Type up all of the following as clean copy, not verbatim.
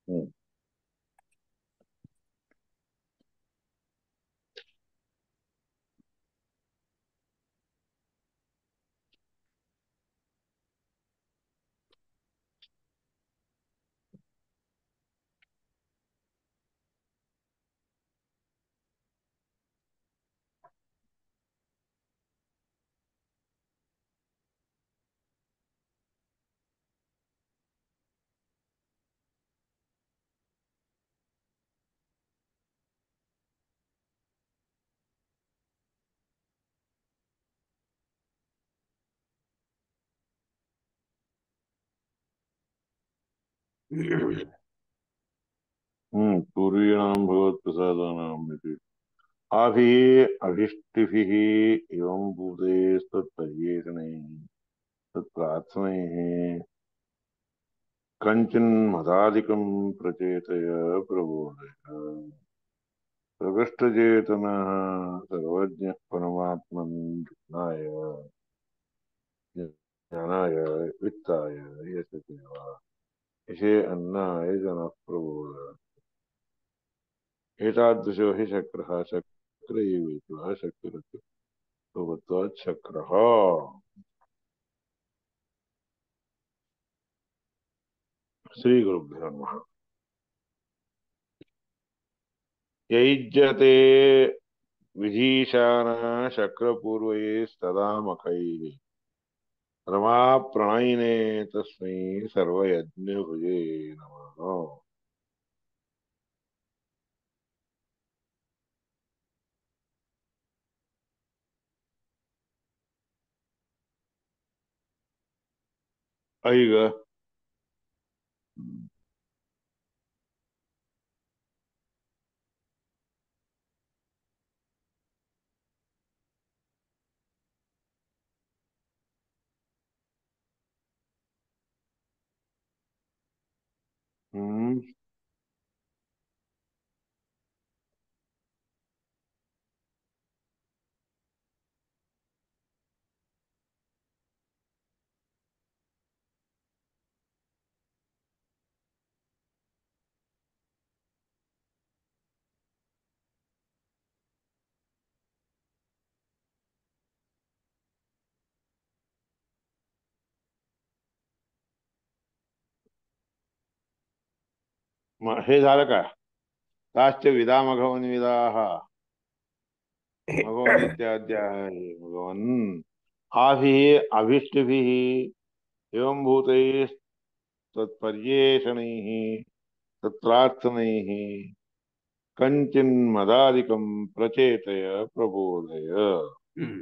हम्म. पूर्वीणां भगवत्प्रसादानाम् इति आभिः अभिष्टिभिः एवं भूतैस्तत्पर्येषणैः तत्प्रार्थनैः कञ्चिन्मदादिकं प्रचेतय प्रबोधय प्रकृष्टचेतनः सर्वज्ञः परमात्मन् ज्ञानाय वित्ताय यशसेवा यशे अन्नाय जनः प्रबोधः एतादृशो हि शक्रः शक्र एवेति शक्तिरत्वत्वात् शक्रः श्रीगुरुभ्यो नमः यैज्यते विधीशानः शक्रपूर्वैस्तदा मखैः रमाप्रणयिने तस्मै सर्वयज्ञभुजे नमः ऐग हम्म. हे झालं का ताश्च विदा मघवन्विदाः मघवन्नित्याद्याः भगवन् आभिः अभीष्टभिः एवं भूतैः तत्पर्येषणैः तत्रार्थनैः कञ्चिन्मदादिकं प्रचेतय प्रबोधय हम्म.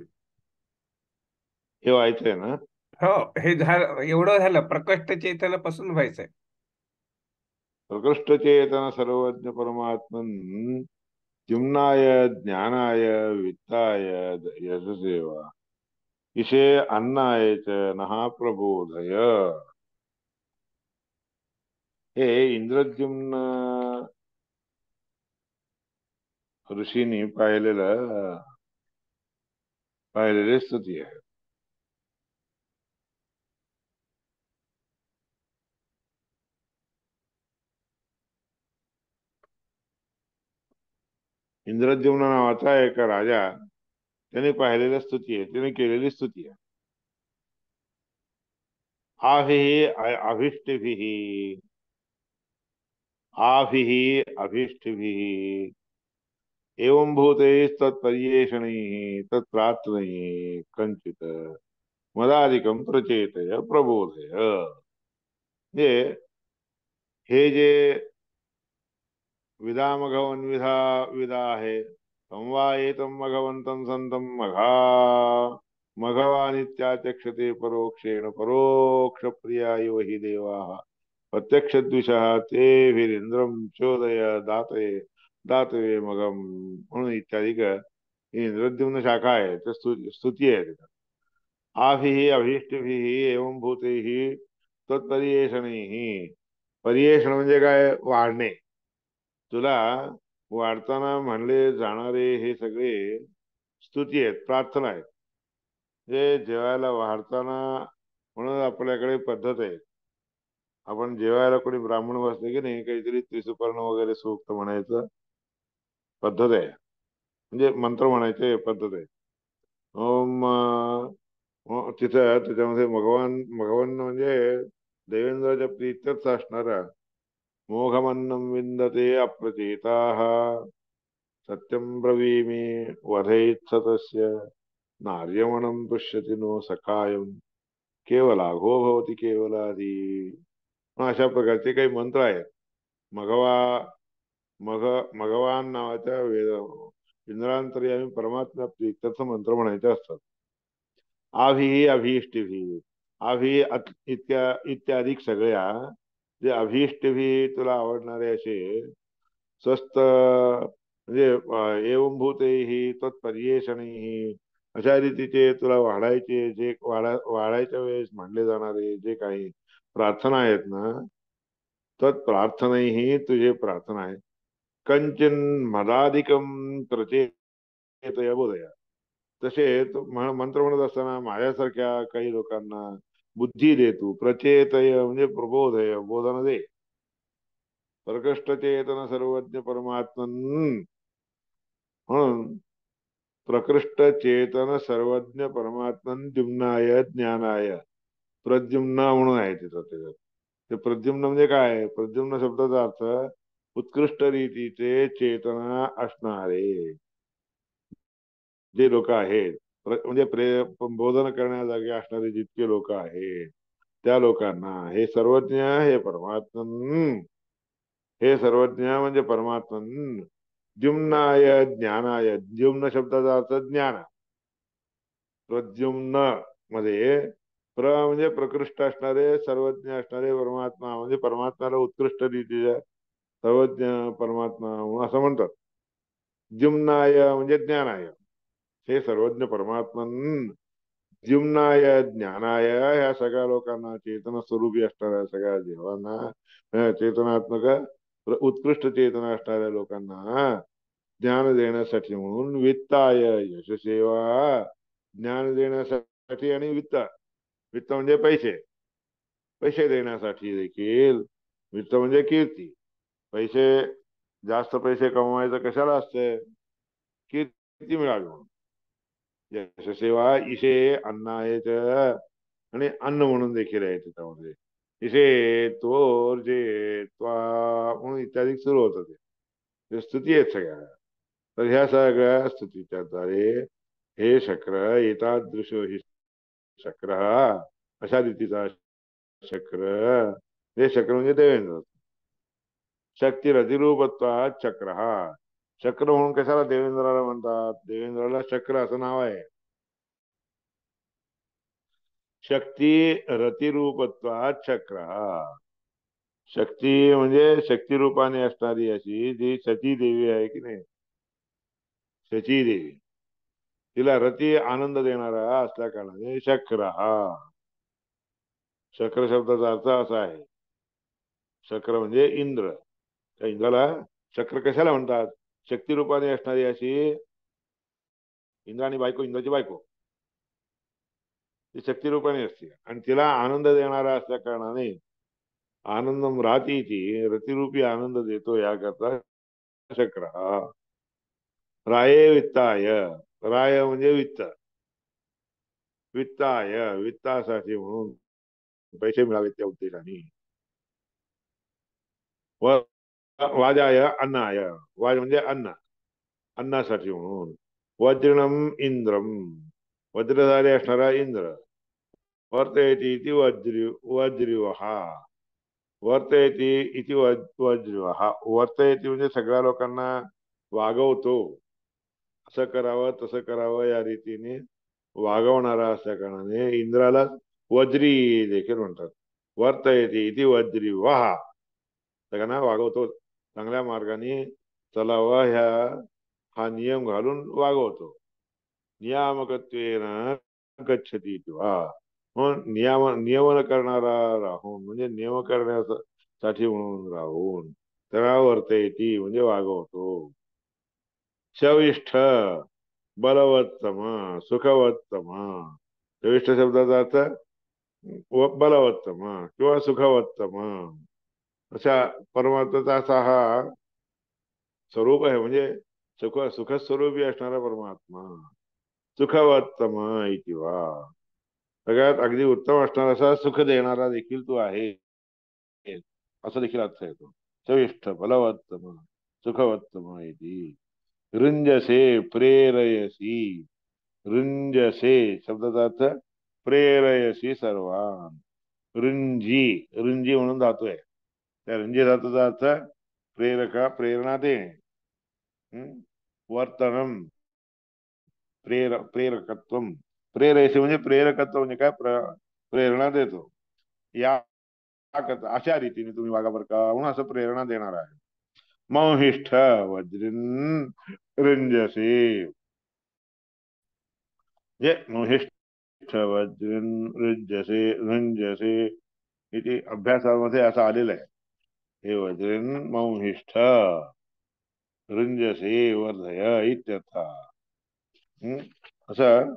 हे व्हायचंय ना हो, हे झालं, एवढं झालं. प्रकट चेतनापासून व्हायचंय. प्रकृष्टचेतन सर्वज्ञ परमात्मन् द्युम्नाय ज्ञानाय वित्ताय यशसेवा इशे अन्नाय च नः प्रबोधय हे इंद्रद्युम्न ऋषींनी पाहिलेली स्तुती आहे इंद्रद्युम्न नावाचा एक राजा त्याने पाहिलेली स्तुती आहे त्याने केलेली स्तुती आहे आभिः अभिष्टिभिः आभिः अभिष्टिभिः एवं भूतैस्तत्पर्येषणैः तत्प्रार्थनैः कञ्चित् मदादिकं प्रचेतय प्रबोधय जे हे जे विदामघवन्विधा विदा आहे संवा एतं मघवन्तं संतं मघा मघवानित्याचक्षते परोक्षेण परोक्षप्रिया इव हि देवाः प्रत्यक्षद्विषः तेभिरिन्द्रं चोदय दातये दातवे मगम म्हणून इत्यादी इंद्रद्युम्न शाखा आहे तर स्तुती आहे आभिः अभीष्टभिः एवं भूतैः तत्परियेषणैः परियेषण म्हणजे काय वाढणे तुला वाढताना म्हणले जाणारे हे सगळे स्तुती आहेत प्रार्थना आहेत जे जेवायला वाढताना म्हणून आपल्याकडे पद्धत आहे आपण जेवायला कोणी ब्राह्मण बसले की नाही, काहीतरी त्रिसुपर्ण वगैरे सूक्त म्हणायचं पद्धत आहे, म्हणजे मंत्र म्हणायचे पद्धत आहे. ओम तिथं त्याच्यामध्ये भगवान भगवान म्हणजे देवेंद्राच्या प्रीत्यर्थ असणारा मोघमन्नं विन्दते अप्रचेताः सत्यं ब्रवीमि वधैत्सतस्य नार्यमणं पुष्यति नो सखायं केवलाघो भवति केवलादी. अशा प्रकारचे काही मंत्र आहेत. मघवा मघ मघवान नावाच्या वेद इंद्रांतर्यामी परमात्मा प्रीत्यर्थ मंत्र म्हणायचे असतात. आभी अभीष्टभी आभी इत्यादी सगळ्या जे अभीष्टभी तुला आवडणारे असे स्वस्त म्हणजे एवंभूतैः तत्पर्येषणैः अशा रीतीचे तुला वाढायचे जे वाढायच्या वेळेस मांडले जाणारे जे काही प्रार्थना आहेत ना, तत्प्रार्थनैः तुझे प्रार्थना आहे. कंचन मदाधिकम प्रचेतय बोधया. तसे मंत्र म्हणत असताना माझ्यासारख्या काही लोकांना बुद्धी दे तू. प्रचेतय म्हणजे प्रबोधय, बोधन दे. प्रकृष्ट चेतन सर्वज्ञ परमात्मन म्हणून प्रकृष्ट चेतन सर्वज्ञ परमात्मन द्युम्नाय ज्ञानाय प्रद्युम्न म्हणून आहे तिथं त्याच्यात. ते प्रद्युम्न म्हणजे काय? प्रद्युम्न शब्दाचा अर्थ उत्कृष्ट रीतीचे चेतना असणारे जे लोक आहेत, म्हणजे बोधन करण्याजागी असणारे जितके लोक आहेत त्या लोकांना हे सर्वज्ञ, हे परमात्मन, हे सर्वज्ञ म्हणजे परमात्मन द्युम्नाय ज्ञानाय. द्युम्न शब्दाचा अर्थ ज्ञान. प्रद्युम्न मध्ये म्हणजे प्रकृष्ट असणारे सर्वज्ञ असणारे परमात्मा म्हणजे परमात्म्याला उत्कृष्ट रीतीच्या सर्वज्ञ परमात्मा असं म्हणतात. द्युम्नाय म्हणजे ज्ञानाय, हे सर्वज्ञ परमात्मन द्युम्नाय ज्ञानाय ह्या सगळ्या लोकांना चेतन स्वरूपी असणाऱ्या सगळ्या देवांना चेतनात्मक उत्कृष्ट चेतना असणाऱ्या लोकांना ज्ञान देण्यासाठी म्हणून वित्ताय यशसेवा. ज्ञान देण्यासाठी आणि वित्त. वित्त म्हणजे पैसे. पैसे देण्यासाठी देखील. वित्त म्हणजे कीर्ती. पैसे जास्त पैसे कमवायचं कशाला असते? कीर्ती मिळावी म्हणून. यशसेवा इशे अन्न आहेत आणि अन्न म्हणून देखील आहे त्याच्यामध्ये. इशे तोर जे त्वा म्हणून इत्यादी सुरू होतं ते स्तुती आहेत सगळ्या. तर ह्या सगळ्या स्तुतीच्या द्वारे हे शक्र एतादृश हि शक्र अशा रीतीचा शक्र. हे शक्र म्हणजे देवेंद्र. शक्ती रतिरूपत्वात चक्र. चक्र म्हणून कशाला देवेंद्राला म्हणतात? देवेंद्राला चक्र असं नाव आहे. शक्ती रतिरूपत्वात चक्र. शक्ती म्हणजे शक्तिरूपाने असणारी अशी जी सती देवी आहे की नाही, शची देवी, तिला रती आनंद देणारा असल्या कारणाने शक्र. शक्र शब्दाचा अर्थ असा आहे. शक्र म्हणजे इंद्र. त्या इंद्राला चक्र कशाला म्हणतात? शक्तिरूपाने असणारी अशी इंद्राणी बायको, इंद्राची बायको ती शक्तिरूपाने असते आणि तिला आनंद देणारा असल्या कारणाने आनंदम राहतीची रतिरूपी आनंद देतो याकरता चक्र. राये वित्ताय. राय म्हणजे वित्त. वित्ताय वित्तासाठी म्हणून पैसे मिळावेत त्या उद्देशाने. वाजाय अन्नाय. वाज म्हणजे अन्न. अन्नासाठी म्हणून. वज्रणम इंद्रम. वज्रधारी असणारा इंद्र. वर्तयती इति वज्रिवहा. वर्तयती इति वज्रिवहा. वर्तयती म्हणजे सगळ्या लोकांना वागवतो. असं करावं तसं करावं या रीतीने वागवणारा असल्या कारणाने इंद्राला वज्री देखील म्हणतात. वर्तयती इति वज्रिवहा. सगळ्यांना वागवतो, चांगल्या मार्गाने चलावा हा नियम घालून वागवतो. नियामकत्वेन गच्छती किंवा म्हणून नियमन करणारा राहून म्हणजे नियम करण्यासाठी म्हणून राहून त्याला वर्तयती म्हणजे वागवतो. शविष्ठ बलवत्तम सुखवत्तम. शविष्ठ शब्दाचा अर्थ बलवत्तम किंवा सुखवत्तम अशा परमार्थाचा असा हा स्वरूप आहे. म्हणजे सुखस्वरूपी असणारा परमात्मा सुखवत्तम इति वा. सगळ्यात अगदी उत्तम असणारा असा सुख देणारा देखील तू आहे असं देखील अर्थ येतो. चविष्ठ बलवत्तम सुखवत्तम इति. रुंजसे प्रेरयसी. रुंजसे शब्दाचा अर्थ प्रेरयसी सर्वान. रुंजी रुंजी म्हणून धातू आहे. त्या रुंजी धातूचा अर्थ प्रेरणा देणे. वर्तनम प्रेरकत्व. प्रेरयसी म्हणजे प्रेरकत्व म्हणजे काय प्रेरणा देतो. या अशा रीतीने तुम्ही वागा बरं का म्हणून असं प्रेरणा देणार आहे. मोहिष्ठ वज्रिन रुंजसे जे मोहिष्ठ वज्रिन रुंजसे इथे अभ्यासामध्ये असं आलेलं आहे. हे वज्रिन मोहिष्ठ रुंजसे वर्धय इत्यर्थ. असं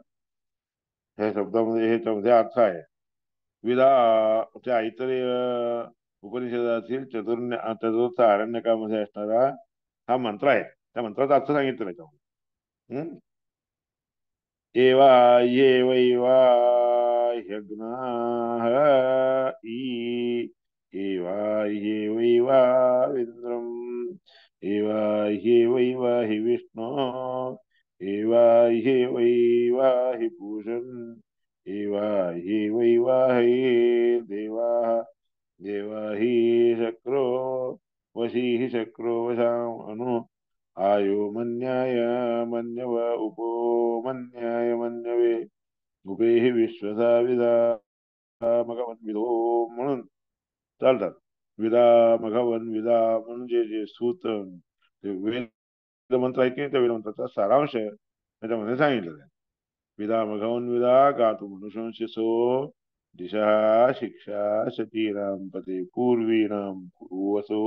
ह्या शब्दामध्ये ह्याच्यामध्ये अर्थ आहे. विदा त्या इतर उपनिषदातील चतुर्थ आरण्यकामध्ये असणारा हा मंत्र आहे. त्या मंत्राचा अर्थ सांगितलं त्याच्यामध्ये. एवा ये वैवा ह्यग्नाः एवा ये वैवा इन्द्रम् एवा ये वैवा हि विष्णु एवा ये वैवा हि पूषन् एवा ये वैवा हि देवाः देवा हि शक्रो वशी हि शक्रो वशामनु आयो मन्याय मन्यव उपो मन्याय मन्यवे उपेहि विश्वसा विदा मघवन विदो म्हणून चालतात. विदा मघवन विदा म्हणजे जे सूत्र वेद मंत्र आहेत की त्या वेद मंत्राचा सारांश त्याच्यामध्ये सांगितलेलं आहे. विदा मघवन विदा गातु मनुष्यांशिसो दिशा शिक्षा शतीनां पते पूर्वीणां कुरुवसो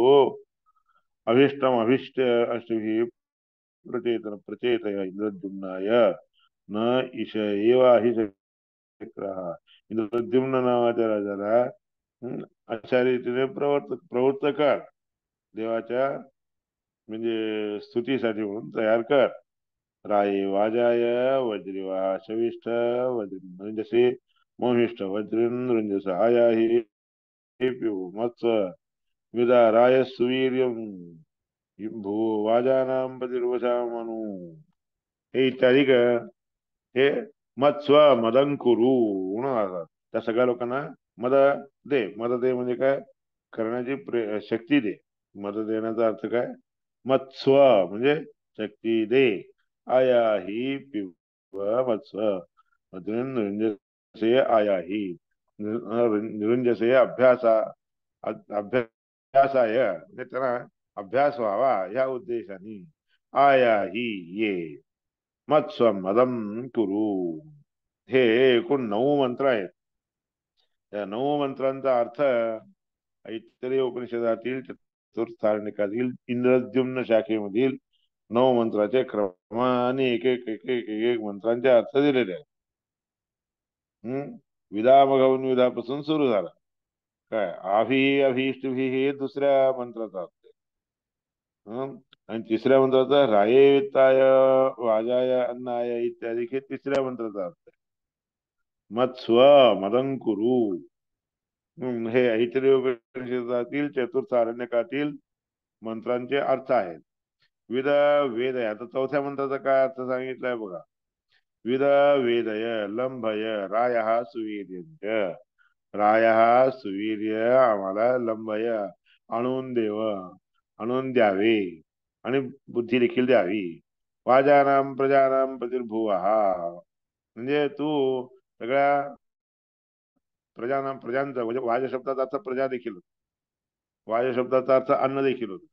अभिष्टम अभिष्ट अष्टभिः प्रचेतन प्रचेतय इंद्रद्युम्नाय न ईश एवा हि शक्रः. इंद्रद्युम्न नावाच्या राजाला अशा रीतीने प्रवृत्त कर देवाच्या म्हणजे स्तुतीसाठी म्हणून तयार कर. राये वाजाय वज्रिवा शविष्ठ वज्रिंजसे मोहिष्ठ वज्रिन रुंजस आया हि पिऊ मत्स विदा राय सुवीर्यम भू वाजानां पतिर्वशामनु. हे इत्यादी हे मत स्व मदंकुरु म्हणून त्या सगळ्या लोकांना मद मद दे म्हणजे काय करण्याची शक्ती दे. मद देण्याचा अर्थ काय मत्स्व म्हणजे शक्ती दे. आया ही पिव मत्स्व निरुंजसे आया ही निरुंजसे अभ्यासाय म्हणजे त्यांना अभ्यास व्हावा या उद्देशाने आया ही ये मत्स्व मदम कुरु. हे एकूण 9 मंत्र आहेत. या 9 मंत्रांचा अर्थ ऐतरेय उपनिषदातील चतुर्थारण्यकातील इंद्रद्युम्न शाखेमधील 9 मंत्राचे क्रमाने एक एक एक एक एक एक मंत्रांचे अर्थ दिलेले आहेत. विदा मघवून विदापासून सुरू झाला. काय आभी अभीष्टभी हे दुसऱ्या मंत्राचा अर्थ आहे. आणि तिसऱ्या मंत्राचा राये वित्ताय वाजाय अन्नाय इत्यादी हे तिसऱ्या मंत्राचा अर्थ आहे. मत्स्व मदंकुरु हे ऐतरेय उपनिषदातील चतुर्थ आरण्यकातील मंत्रांचे अर्थ आहेत. विद वेदय आता चौथ्या मंत्राचा काय अर्थ सांगितलाय बघा. विद वेदय लंभय राय सुवीर्यंच. राय सुवीर्य आम्हाला लंबय आणून द्यावे आणि बुद्धी देखील द्यावी. वाजानाम प्रजानाम प्रतिर्भुव म्हणजे तू सगळ्या प्रजांचा म्हणजे वाज शब्दाचा अर्थ प्रजा देखील होतो. वाज शब्दाचा अर्थ अन्न देखील होतो.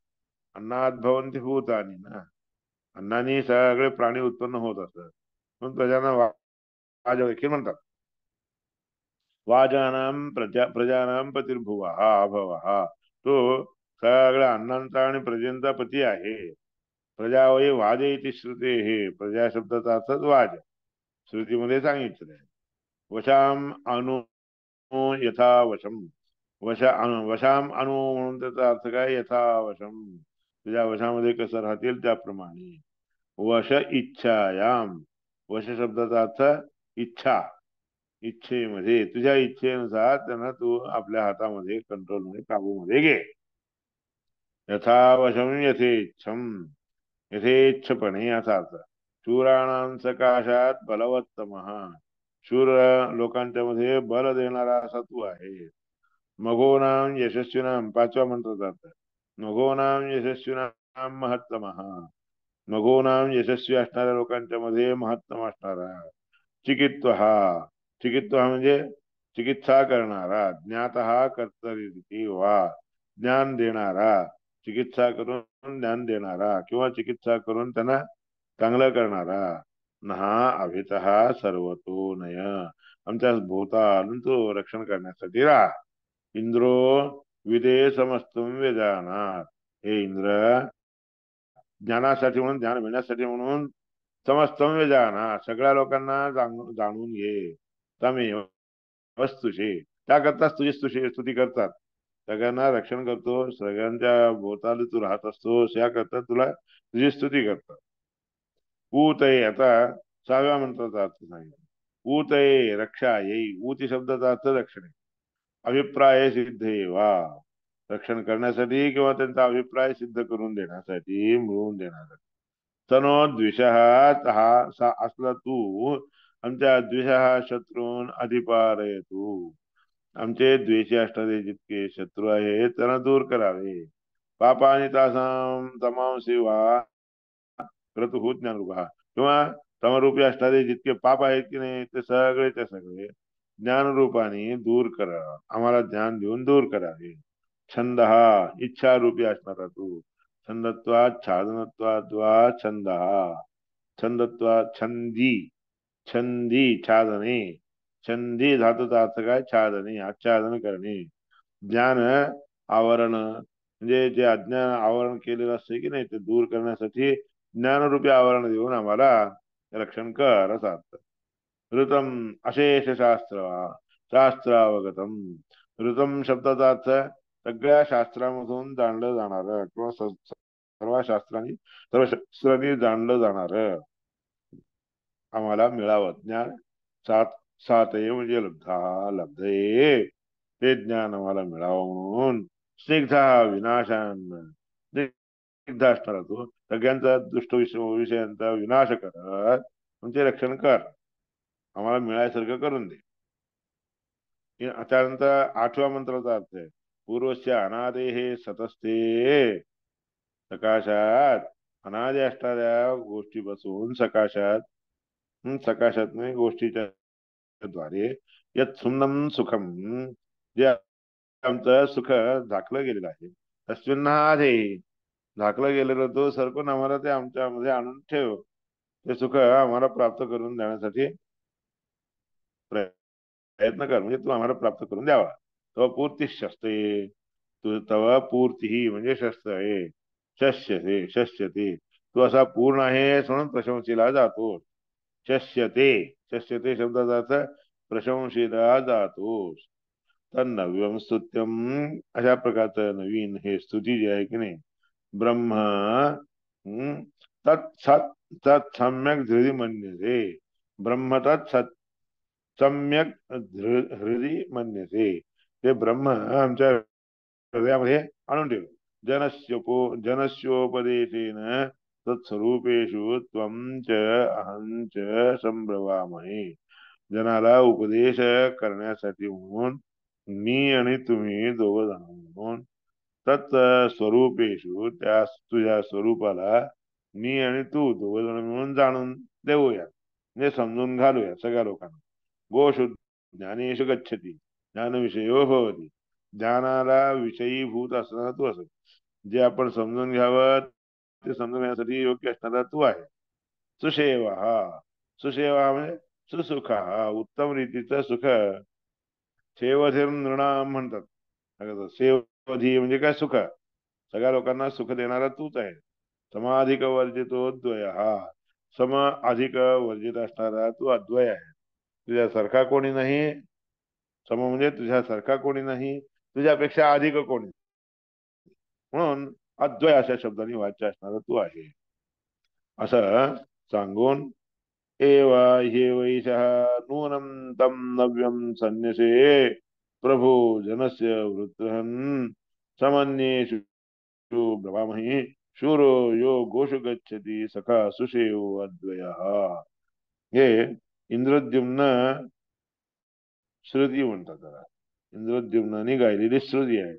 अन्नात भवन्ति भूतानि ना अन्नाने सगळे प्राणी उत्पन्न होत असतात म्हणून प्रजांना वाज देखील म्हणतात. वाजानाम प्रजानाम पतिर्भुव अभव तो सगळ्या अन्नांचा आणि प्रजेंचा पती आहे. प्रजा वै वाजे इति श्रुते हे प्रजा शब्दाचा अर्थ वाज श्रुतीमध्ये सांगितलं आहे. वशाम अनु यथा वशम, वशाम अणु म्हणून त्याचा अर्थ काय, यथा वशम, तुझ्या वशामध्ये कसं राहतील त्याप्रमाणे. वश इच्छायाम, वश शब्दाचा अर्थ इच्छा, इच्छेमध्ये, तुझ्या इच्छेनुसार त्यांना तू आपल्या हातामध्ये, कंट्रोलमध्ये, काबूमध्ये घे. यथा वशम यथेच्छम, यथेच्छपणे याचा अर्थ. शूराणां सकाशात बलवत्तम, शूर लोकांच्या मध्ये बल देणारा असा तू आहे. मघोनाम यशस्वीनाम, पाचवा मंत्राचा अर्थ. मघोनाम यशस्वीनाम महत्तम, मघोनाम यशस्वी असणाऱ्या लोकांच्या मध्ये महत्तम असणारा. चिकित्व हा, चिकित्व हा म्हणजे चिकित्सा करणारा. ज्ञात हा कर्तरी वा, ज्ञान देणारा, चिकित्सा करून ज्ञान देणारा किंवा चिकित्सा करून त्यांना चांगलं करणारा. नहा अभित सर्वतो नय, आमच्या भोवतालून तो रक्षण करण्यासाठी राहा. इंद्रो विदे समस्तम वेदानात, हे इंद्र ज्ञानासाठी म्हणून, ज्ञान मिळण्यासाठी म्हणून, समस्तम वेदाना, सगळ्या लोकांना जाणून घे. तमेव वस्तुशी, त्याकरताच तुझी स्तुती करतात. सगळ्यांना रक्षण करतो, सगळ्यांच्या भोवताली तू राहत असतोस, याकरता तुला तुझी स्तुती करतात. ऊतये, आता 6व्या मंत्राचा अर्थ सांगितला. ऊतये रक्षा येई, ऊती शब्दाचा अर्थ रक्षणे. अभिप्राय सिद्धे वा, रक्षण करण्यासाठी किंवा त्यांचा अभिप्राय सिद्ध करून देण्यासाठी, मिळवून देण्यासाठी. तनो द्विषः, हा असला तू आमच्या द्विषः शत्रून अधिपारयतु, आमचे द्वेषी असणारे जितके शत्रू आहेत त्यांना दूर करावे. पापानि तासाम तमांसी वा क्रतुः ज्ञानरूपा, किंवा तमरूपी असणारे जितके पाप आहेत की नाही ते सगळेच्या सगळे ज्ञानरूपाने दूर करा, आम्हाला ज्ञान देऊन दूर करावे. छंद हा इच्छा रूपी असणारा तू. छंदत्वात छादनत्वाद्वा छंद, छंदत्वात छंदी, छंदी छादने, छंदी धातूचा अर्थ काय, छादने, आच्छादन करणे. ज्ञान आवरण म्हणजे जे अज्ञान आवरण केलेलं असते की नाही ते दूर करण्यासाठी ज्ञानरूपी आवरण देऊन आम्हाला रक्षण कर असा अर्थ. ऋतम अशेष शास्त्र, शास्त्रावगतम, ऋतम शब्दाचा अर्थ सगळ्या शास्त्रामधून जाणलं जाणार किंवा सर्व शास्त्रांनी जाणलं जाणार आम्हाला मिळावं ज्ञान. सात सातये म्हणजे लब्धा, लब्धये, ते ज्ञान आम्हाला मिळावं म्हणून. स्निग्धा विनाशान, स्निग्ध असणारा तू सगळ्यांचा दुष्ट विषयांचा विनाश करत म्हणजे रक्षण कर, आम्हाला मिळायसारखं करून दे. त्यानंतर 8व्या मंत्राचा अर्थ आहे. पूर्वस्य अनादे हे सतस्ते, सकाशात अनादे असणाऱ्या गोष्टीपासून सकाशात, सकाशात नाही गोष्टीच्या द्वारे, यत सुन्नम सुखम, जे आमचं सुख झाकलं गेलेलं आहे, तस्मिन्नादे, झाकलं गेलेलं तो सरकून आम्हाला ते आमच्यामध्ये आणून ठेव, ते सुख आम्हाला प्राप्त करून देण्यासाठी प्रयत्न कर, म्हणजे तू आम्हाला प्राप्त करून द्यावा. तव पूर्ती शस्ते, तू तव पूर्ती म्हणजे शस्त्र आहे. शस्यते, शस्यते, तू असा पूर्ण आहेस म्हणून प्रशंसेला जातो. शस्यते, शस्यते शब्दाचा अर्थ प्रशंसेला जातोस. तर नव्यम स्तुत्यम, अशा प्रकारचं नवीन हे स्तुती जी आहे की नाही, ब्रह्म तत्सत तत्सम्यक धृती म्हणणे, ब्रह्म तत्सत सम्यक हृदय म्हणणे, ते ब्रह्म आमच्या हृदयामध्ये आणून ठेव. जनस्योपदेशेन तत्स्वरूपेषु त्वं च अहं च संभ्रवामहे, जनाला उपदेश करण्यासाठी म्हणून मी आणि तुम्ही दोघ जण म्हणून, तत् स्वरूपेषु, त्या तुझ्या स्वरूपाला मी आणि तू दोघ जण मिळून जाणून देऊया, म्हणजे समजून घालूया सगळ्या लोकांना. गोषु ज्ञानेषु गच्छति ज्ञानविषयो भवति, ज्ञानाला विषयीभूत असणारा तू असत, जे आपण समजून घ्यावं ते समजून घेण्यासाठी योग्य असणारा तू आहे. सुसेवा, सुसेवा म्हणजे सुसुख, उत्तम रीतीचं सुख. सेवधीर नृणाम म्हणतात, सेवधी म्हणजे काय, सुख, सगळ्या लोकांना सुख देणारा तूच आहे. समाधिक वर्जितो द्वय, सम अधिक वर्जित असणारा तू अद्वय आहे, तुझ्यासारखा कोणी नाही. सम म्हणजे तुझ्यासारखा कोणी नाही, तुझ्यापेक्षा अधिक कोणी, म्हणून अद्वय अशा शब्दांनी वाच्य असणारा तू आहे असं सांगून, एव हे वैशः नूनं तं नव्यं संन्यसे प्रभो जनस्य वृत्रहन् समन्येषु ब्रवामहि शूरो यो गोषु गच्छति सखा सुषेयो अद्वयः. हे इंद्रद्युम्न श्रुती म्हणतात त्याला. इंद्रद्युम्नाने गायलेली श्रुती आहे.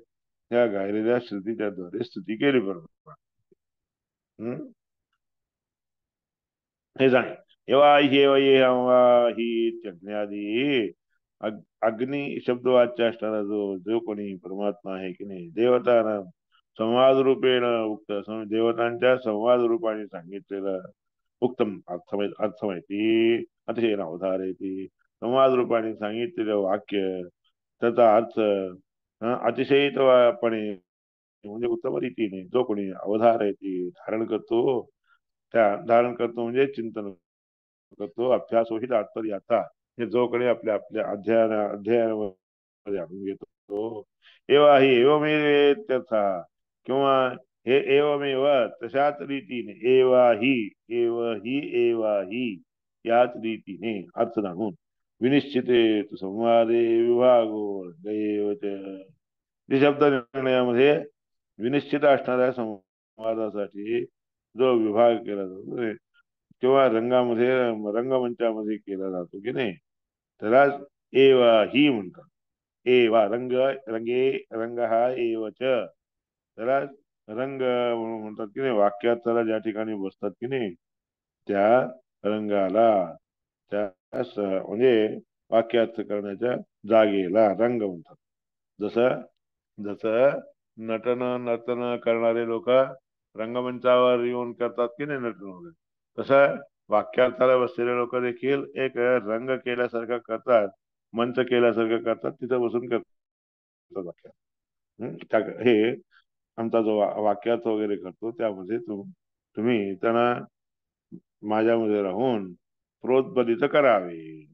त्या गायलेल्या श्रुतीच्या द्वारे स्तुती केली बरोबर. हे सांग, एवा हेव ये ही इत्यज्ञादी अग्नी शब्दवाच्य असणारा जो जो कोणी परमात्मा आहे की नाही, देवता संवाद रूपेण उक्त, देवतांच्या संवाद रूपाने सांगितलेलं उत्तम अर्थ माहिती अतिशय अवधारयती, संवाद रूपाने सांगितलेलं वाक्य त्याचा अर्थ अतिशयितपणे म्हणजे उत्तम रीतीने जो कोणी अवधारयती धारण करतो, त्या धारण करतो म्हणजे चिंतन करतो, अभ्यास होईल तात्पर्य आता हे जो कडे आपल्या आपल्या अध्ययनामध्ये आणून घेतो, एवा ही एवमेत्यर्थ, किंवा हे एवमेव तशाच रीतीने, एवा ही याच रीतीने अर्थ जाणून, विनिश्चिते तु संवादे विभागो दैवच, जे शब्द निर्णयामध्ये विनिश्चित असणाऱ्या संवादासाठी जो विभाग केला जातो किंवा रंगामध्ये रंगमंचामध्ये केला जातो की नाही, त्यालाच एव ही म्हणतात. एवा रंग हा एवच, त्याला रंग म्हणून म्हणतात की नाही. वाक्यार्थाला ज्या ठिकाणी बसतात की नाही त्या रंगाला, त्या म्हणजे वाक्यार्थ करण्याच्या जागेला रंग म्हणतात. जसं जसं नर्तन करणारे लोक रंगमंचावर येऊन करतात की नाही नटन वगैरे, तसं वाक्यार्थाला बसलेले लोक देखील एक रंग केल्यासारखं करतात, मंच केल्यासारखं करतात, तिथं बसून करतात वाक्यार्थ. हे आमचा जो वाक्यार्थ वगैरे करतो त्यामध्ये तुम्ही त्यांना माझ्यामध्ये राहून प्रोद्बलित करावे.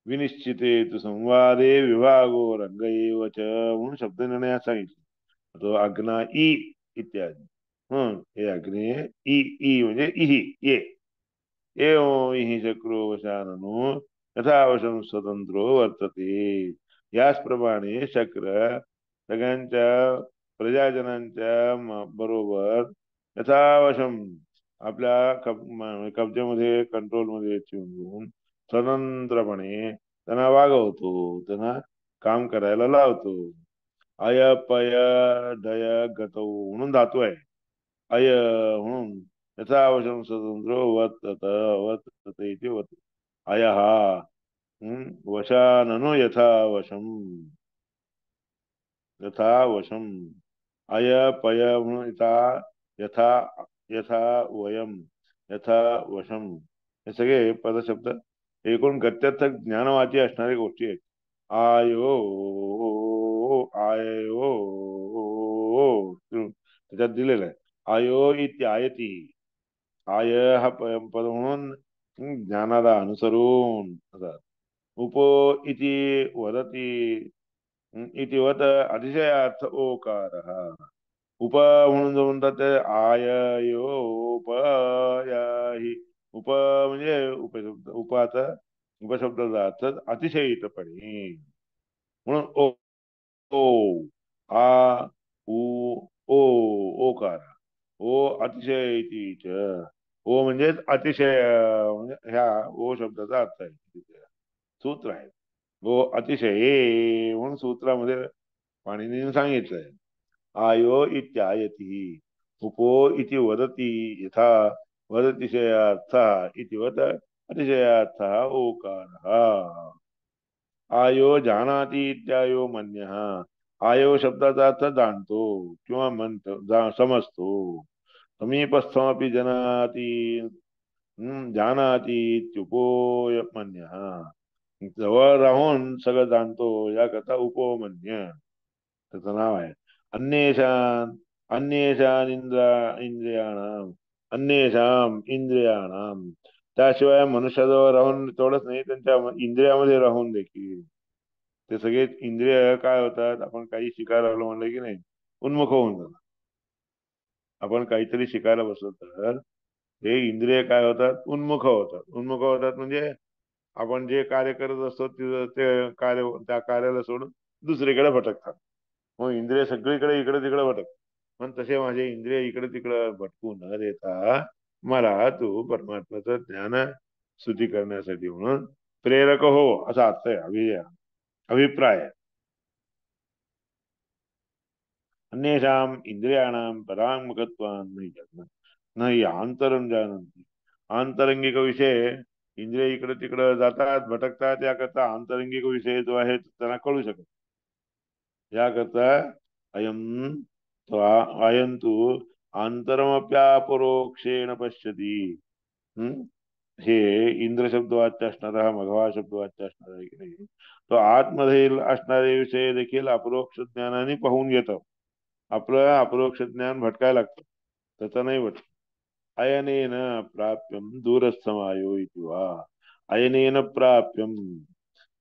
विनिश्चिते तु संवादे विभागो रंग एवच म्हणून शब्द निर्णयात सांगितले. तो अग्ना ई इत्यादी. हे अग्नी ई ई म्हणजे इही ये, एवं इहि चक्रो वशाननो यथावशम स्वतंत्रो वर्तते. याचप्रमाणे चक्र सगळ्यांच्या प्रजाजनांच्या बरोबर यथावशम आपल्या कब्जामध्ये कंट्रोलमध्ये ठेवून स्वतंत्रपणे त्यांना वागवतो, त्यांना काम करायला लावतो. अय पय डय गतौ म्हणून धातू आहे. अय म्हणून यथावशम स्वतंत्र वर्तते इति वर्तते. अय हा वशाननो यथावशम, यथावशम अय पय म्हणून यथा यथा वयम यथा वशम, हे सगळे पदशब्द एकूण गत्यर्थक ज्ञानवाची असणारी गोष्टी आहेत. आयो आयो त्याच्यात दिलेलं आहे. आयो इत्यायती, आय हा पद म्हणून ज्ञानाला अनुसरून, उपो इति वदती इति वद अतिशयार्थ ओकार, उप म्हणून जो म्हणतात ते आय यो उप ही उप म्हणजे उपशब्द, उपशब्दाचा अर्थ अतिशयितपणे, म्हणून ओ ओ आ उ ओ ओकार, ओ अतिशयतीच, ओ म्हणजे अतिशय, म्हणजे ह्या ओ शब्दाचा अर्थ आहे, सूत्र आहे. ओ अतिशय म्हणून सूत्रामध्ये पाणिनीने सांगितलंय. आयो इत्यायती, उपो इति वदति यथा वदतिशयार्थ इति वद अतिशयार्थ ओकार. आयो जानाति इत्यायो मन्यः, आयो शब्दाचा अर्थ जाणतो किंवा म्हणतो, समजतो. समीपस्थमपि जानाति जानाति इत्युपो मन्यः, जवळ राहून सगळं जाणतो याकरता उपमन्य त्याचं नाव आहे. अन्येषां अन्येषां इंद्रियाणाम, अन्येषां इंद्रियाणाम, त्याशिवाय मनुष्याजवळ राहून तेवढंच नाही, त्यांच्या इंद्रियामध्ये राहून देखील ते सगळे इंद्रिय काय होतात, आपण काही शिकायला लागलो म्हणलं की नाही, उन्मुख होऊन जातात. आपण काहीतरी शिकायला बसलो तर हे इंद्रिय काय होतात, उन्मुख होतात. उन्मुख होतात म्हणजे आपण जे कार्य करत असतो ते कार्य, त्या कार्याला सोडून दुसरीकडे भटकतात. मग इंद्रिय सगळीकडे इकडे तिकडे भटकतात. पण तसे माझे इंद्रिय इकडे तिकडे भटकू न देता मला तू परमात्म्याचं ज्ञान स्तुती करण्यासाठी म्हणून प्रेरक हो, असा अर्थ आहे, अभिप्राय आहे. अन्येषाम् इंद्रियाणां पराङ्मुखत्वान् न जानाति, न हि आंतरं जानन्ति. आंतरंगिक विषय, इंद्रिय इकडे तिकडे जातात, भटकतात, याकरता आंतरंगिक विषय जो आहे तो त्यांना कळू शकत. याकरता अयम अयं तु आंतरमप्यापरोक्षेण पश्यति. हम्म? हे इंद्र शब्दवाच्य असणारा हा मघवा शब्दवाच्य असणारा आहे की नाही, तो आतमध्ये असणारे विषय देखील अपरोक्ष ज्ञानाने पाहून घेतो. आपलं अपरोक्ष ज्ञान भटकायला लागतं, त्याचं नाही भटक. अयनेन प्राप्यम दूरस्थमायो इति वा. अयनेन प्राप्यम,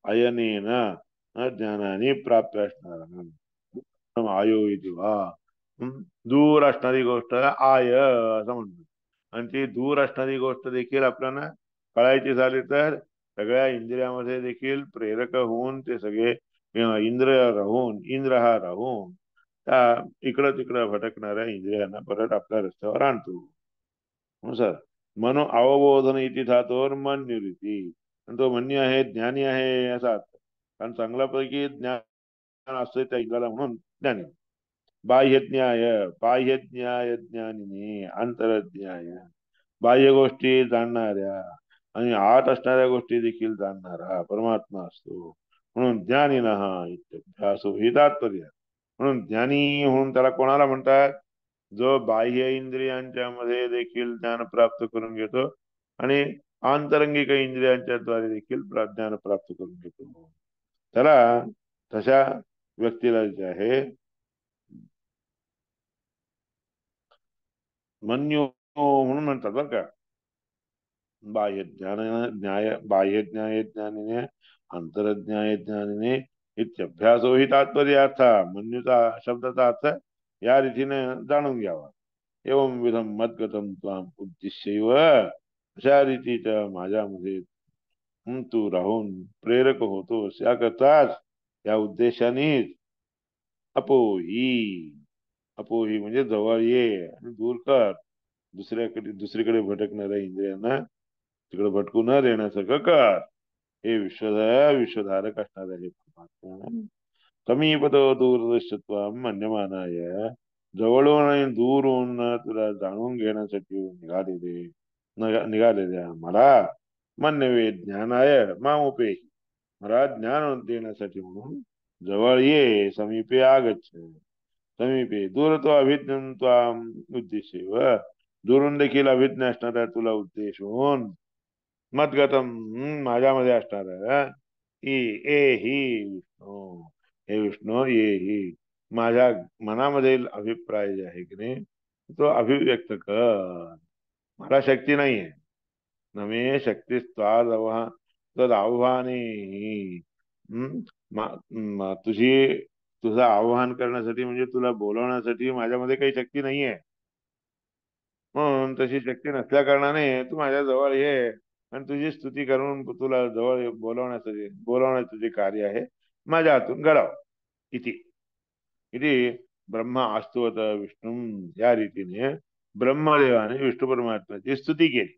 अयनेन ज्ञानाने प्राप्य असणारा आयो इति वा. दूर असणारी गोष्ट आय असं म्हणतो. आणि ती दूर असणारी गोष्ट देखील आपल्याला कळायची झाली तर सगळ्या इंद्रियामध्ये देखील प्रेरक होऊन ते सगळे इंद्र हा राहून त्या इकडं तिकडं भटकणाऱ्या इंद्रियांना परत आपल्या रस्त्यावर आणतो. हो सर. मनो अवबोधन इति धातोर मन निवृत्ती, आणि तो मन्य आहे, ज्ञानी आहे असा अर्थ. कारण चांगल्यापैकी ज्ञान असतंय त्या इंद्राला म्हणून ज्ञानी. बाह्य ज्ञाय ज्ञानिने अंतरज्ञाय, बाह्य गोष्टी जाणणाऱ्या आणि आत असणाऱ्या गोष्टी देखील जाणणारा परमात्मा असतो. म्हणून ज्ञानी हा इत्यासो ही तात्पर्य. म्हणून ज्ञानी म्हणून त्याला कोणाला म्हणतात, जो बाह्य इंद्रियांच्या मध्ये देखील ज्ञान प्राप्त करून घेतो आणि आंतरंगिक इंद्रियांच्या द्वारे देखील ज्ञान प्राप्त करून घेतो, त्याला, तशा व्यक्तीला जे आहे मन्यो म्हणून म्हणतात बरं का. बाह्य ज्ञाय ज्ञानिने अंतरज्ञाय ज्ञानिने इत्यभ्यासो ही तात्पर्यार्थ. मन्यूचा शब्दाचा अर्थ या रीतीने जाणून घ्यावा. एवं विधम मद्गतम त्वाम उद्दिश्यैव, अशा रीतीच्या माझ्यामध्ये तू राहून प्रेरक होतोस, याकरताच, या उद्देशानेच अपोही, अपोही म्हणजे जवळ ये आणि दूर कर, दुसरीकडे भटकणाऱ्या इंद्रियांना तिकडे भटकू न देण्यासारखं कर. हे विश्वधारक असणार आहे परमात्मा. समीपतो दूरदर्शत्व मन्यमानाय, जवळून आणि दूरून तुला जाणून घेण्यासाठी निघालेल्या मला मन्यवे ज्ञानाय मामुपे, मला ज्ञान देण्यासाठी म्हणून जवळ ये, समीपे आगच्छ. समीपे दूरतो अभिज्ञ त्वाम उद्देश्य व, दुरून देखील अभिज्ञ असणाऱ्या तुला उद्देश होऊन मदगतम माझ्यामध्ये असणार ए ही विष्णू, हे विष्णू ये ही, माझ्या मनामधील अभिप्राय जे आहे की नाही तो अभिव्यक्त कर. मला शक्ती नाहीये, नमे शक्ती आव्हाने, तुझं आव्हान करण्यासाठी म्हणजे तुला बोलवण्यासाठी माझ्यामध्ये काही शक्ती नाहीये. म्हणून तशी शक्ती नसल्या कारणाने तू माझ्या जवळ ये आणि तुझी स्तुती करून तुला जवळ बोलवण्याचं जे कार्य आहे माझ्या हातून घडावं. इति इति ब्रह्मा अस्तुवत विष्णू, या रीतीने ब्रह्मदेवाने विष्णू परमात्म्याची स्तुती केली.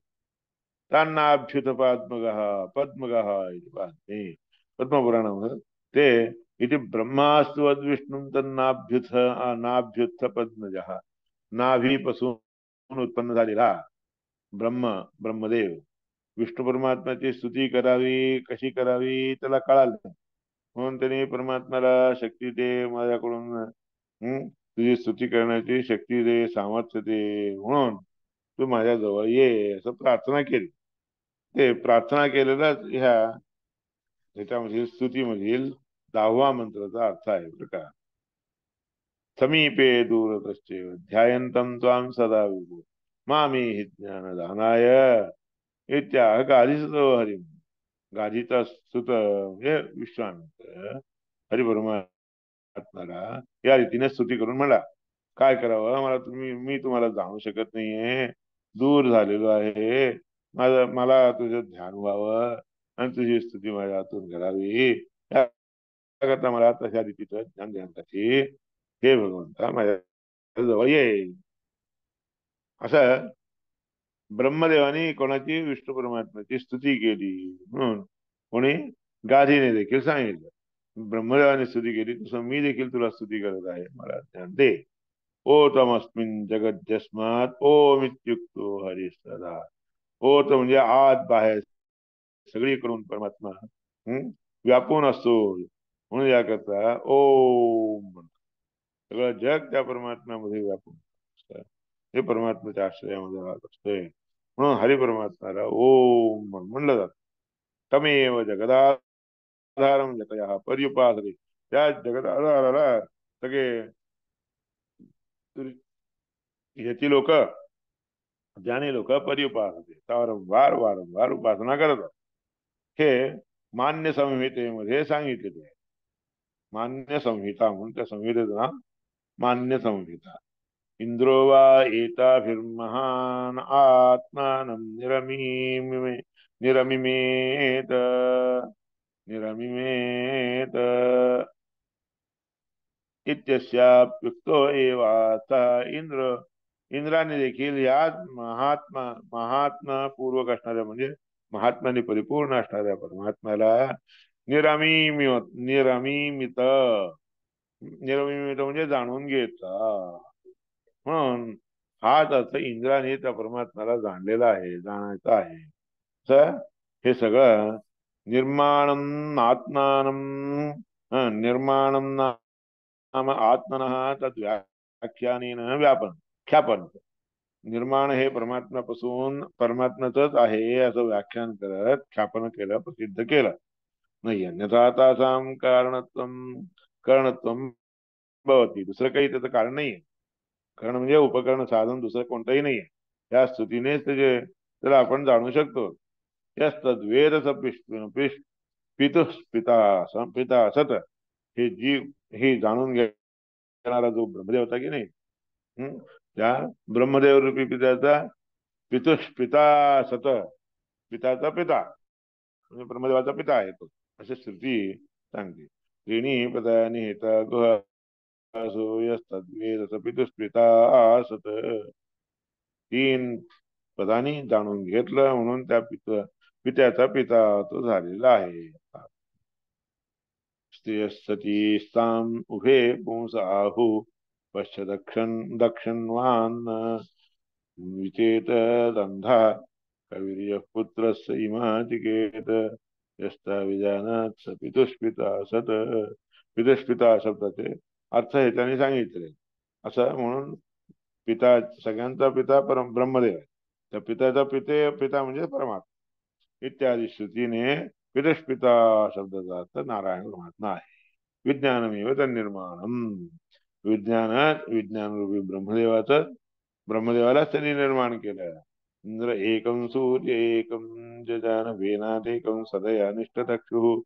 तान्नाभ्युत पद्मगः इति पाहते पद्मपुराणामध्ये. ते इति ब्रह्मास्तुवत विष्णू तन्नाभ्युत नाभ्युत्थ पद्मजः, नाभीपासून उत्पन्न झालेला ब्रह्मदेव विष्णू परमात्म्याची स्तुती करावी, कशी करावी त्याला कळालं नाही. म्हणून त्यांनी परमात्म्याला शक्ती दे माझ्याकडून, तुझी स्तुती करण्याची शक्ती दे, सामर्थ्य दे, म्हणून तू माझ्या जवळ ये असं प्रार्थना केली. ते प्रार्थना केलेलाच ह्याच्यामधील स्तुतीमधील 10वा मंत्राचा अर्थ आहे बरं का. समीपे दूरतश्चैव ध्यायन्तं त्वां सदा विभो मामे हि ज्ञानदानाय इत्याह गाधितो हरिम. गाधिता सुत म्हणजे विश्वामित्र हरिपरमात्म्याला या रीतीने स्तुती करून म्हणला, काय करावं मला, मी तुम्हाला जाणू शकत नाहीये, दूर झालेलो आहे, मला तुझं ध्यान व्हावं आणि तुझी स्तुती माझ्या हातून करावी, त्याकरता मला तशा रीतीचं ज्ञान देण्यासाठी हे भगवंता माझ्या जवळ ये. असं ब्रह्मदेवाने कोणाची, विष्णू परमात्म्याची स्तुती केली म्हणून कोणी, गाधीने देखील सांगितलं, ब्रह्मदेवाने स्तुती केली तसं मी देखील तुला स्तुती करत आहे, मला ज्ञान दे. ओतमस्मिन् जगज्जस्मात् ओमित्युक्तो हरी सदा. ओत म्हणजे आत बाहेर सगळीकडून परमात्मा व्यापून असतो, म्हणून याकरता ओम, सगळं जग त्या परमात्म्यामध्ये व्यापून असतं, हे परमात्म्याच्या आश्रयामध्ये राहत असते, म्हणून हरी परमात्म्याला ओम म्हणलं जातं. तमेव जगदाधारम जतया पर्युपासते, त्या जगदाधाराला सगळे ह्याची लोक, ज्ञानी लोक पर्युपासते वारंवार वारंवार उपासना करतात. हे मान्य संहितेमध्ये सांगितलेले आहे. मान्य संहिता म्हणून त्या संहितेचं नाव मान्य संहिता. इंद्रो वा एताभिर्महान आत्मानं निरमिमेत निरमिमेत इत्यस्याप्युक्तो एवाता इंद्र, इंद्राने देखील याच महात्मा पूर्वक असणाऱ्या म्हणजे महात्म्याने परिपूर्ण असणाऱ्या परमात्म्याला निरमिमित निरमिमित निरमिमित म्हणजे जाणून घेतला, म्हणून हाच अर्थ इंद्राने त्या परमात्म्याला जाणलेला आहे, जाणायचं आहे. हे सगळं निर्माणम आत्मानम, निर्माणम नाम आत्मनः तद व्याख्यानेन व्यापन ख्यापन. निर्माण हे परमात्म्यापासून परमात्म्याच आहे असं व्याख्यान करत ख्यापन केलं, प्रसिद्ध केलं. नाही अन्यथा तासाम कारणत्वम भवती, दुसरं काही त्याचं कारण नाहीये. कारण म्हणजे उपकरण साधन दुसरं कोणतंही नाहीये, या स्तुतीनेच त्याला आपण जाणू शकतो. यस्तद्वेद पितुः पिता सत, हे जीव हे जाणून घेणारा जो ब्रह्मदेव होता की नाही, त्या ब्रह्मदेव रूपी पित्याचा पितुः पिता सत, पिताचा पिता म्हणजे ब्रह्मदेवाचा पिता आहे तो, अशी श्रुती सांगते. त्रीणी पदानी हेता गुहासो यस्तद्वेद पितुस्पिता सत, तीन पदानी जाणून घेतलं म्हणून त्या पित्याचा पिता तो झालेला आहे. स्त्रियसती उभे पुंस आहु पश्च दक्षिणवान विचेत अंधा कविर्य पुत्रस्य इमातिकेत यस्ता विजानात स पितुष्पिता सत. पितुष्पिता शब्दाचे अर्थ हे त्यांनी सांगितले. असं म्हणून पिता, सगळ्यांचा पिता ब्रह्मदेव आहे, त्या पित्याचा पिता म्हणजे परमात्मा इत्यादी श्रुतीने पितुष्पिता शब्दाचा अर्थ नारायण परमात्मा आहे. विज्ञानमेव तन्निर्माणम, विज्ञान रूपी ब्रह्मदेवालाच त्यांनी निर्माण केलं. इंद्र एकम सूर्य एकम जजान वेनादेकम सदया निष्ठचक्षु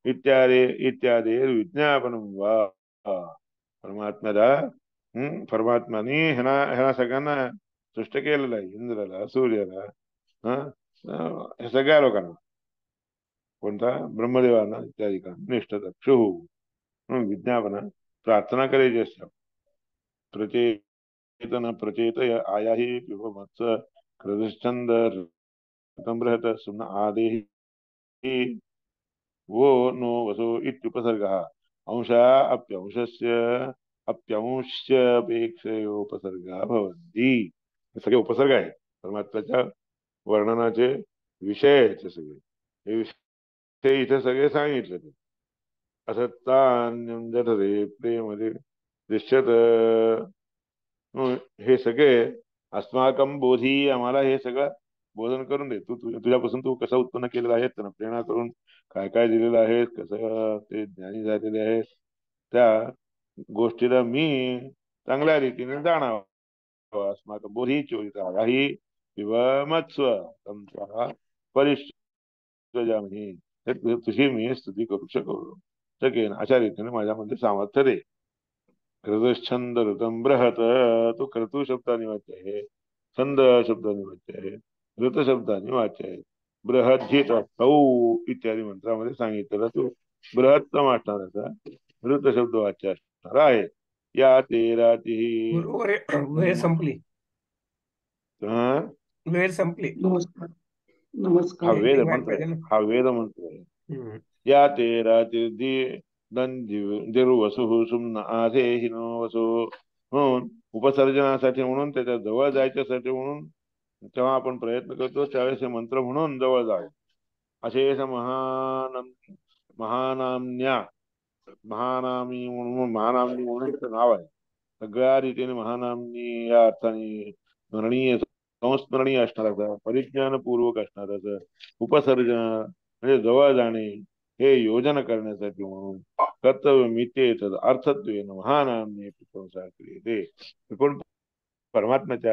इत्यादी विज्ञापनम वा. परमात्म्याला परमात्माने ह्यांना सगळ्यांना सृष्ट केलेलं आहे, इंद्राला सूर्याला हे सगळ्या लोकांना, कोणता ब्रह्मदेवांना इत्यादी का निष्ठचक्षु म्हणून विज्ञापना प्रार्थना करायची असते. प्रचेतन प्रचेतय आयाही विभवत्स कृतश्चंद बृहत सुम्न आदेहि वो नो वसो इत्युपसर्गः अंशा अप्यंश्यपेक्षयोपसर्गा भवन्ति. हे सगळे उपसर्ग आहे परमात्म्याच्या वर्णनाचे विषय आहेत सगळे, हे विषय इथे सगळे सांगितले. असत्तान्यं जठरे प्रेमदे दृश्यत, हे सगळे अस्माकं बोधी, आम्हाला हे सगळं बोधन करून दे. तुझ्यापासून तू कसं उत्पन्न केलेलं आहे, त्यांना प्रेरणा करून काय काय दिलेलं आहे, कसं ते ज्ञानी झालेले आहेत, त्या गोष्टीला मी चांगल्या रीतीने जाणावं. अस्माकं बोधी चोरिता ही विवमत्स्व तुझी मी स्तुती करू शकतो. शकेन अशा रीतीने माझ्यामध्ये सामर्थ्य दे. क्रतुच्छंद ऋतम बृहत, तो क्रतु शब्दाने वाच्य आहे, छंद शब्दाने वाच्य आहे, ऋत शब्दाने वाच्य आहे. बृहद्धित सौ इत्यादी मंत्रामध्ये सांगितलेला तो बृहत्तम असणाऱ्याचा ऋत शब्द वाच्य असणार आहे. या तेराची बरोबर आहे. वेळ संपली. वेळ संपली. नमस्कार. नमस्कार. हा वेद एंडिंग व्हायला मंत्र पाहिजे आहे, ना. हा वेद मंत्र आहे. हम्म. या तेराची दिर्वसु सुम्न आधे हिनो वसु, म्हणून उपसर्जनासाठी म्हणून त्याच्या जवळ जायच्यासाठी म्हणून तेव्हा आपण प्रयत्न करतो त्यावेळेस हे मंत्र म्हणून जवळ जावे. अशेष महानाम्या, महानामी म्हणून, महानामी म्हणून त्याचं नाव आहे. सगळ्या रीतीने महानामनी या अर्थाने स्मरणीय, संस्मरणीय असणाराचा, परिज्ञानपूर्वक असणाराचा, उपसर्जन म्हणजे जवळ जाणे हे योजना करण्यासाठी म्हणून कर्तव्य मिते तद अर्थत्वेन महानामने प्रशंसा क्रियते. पण परमात्म्याच्या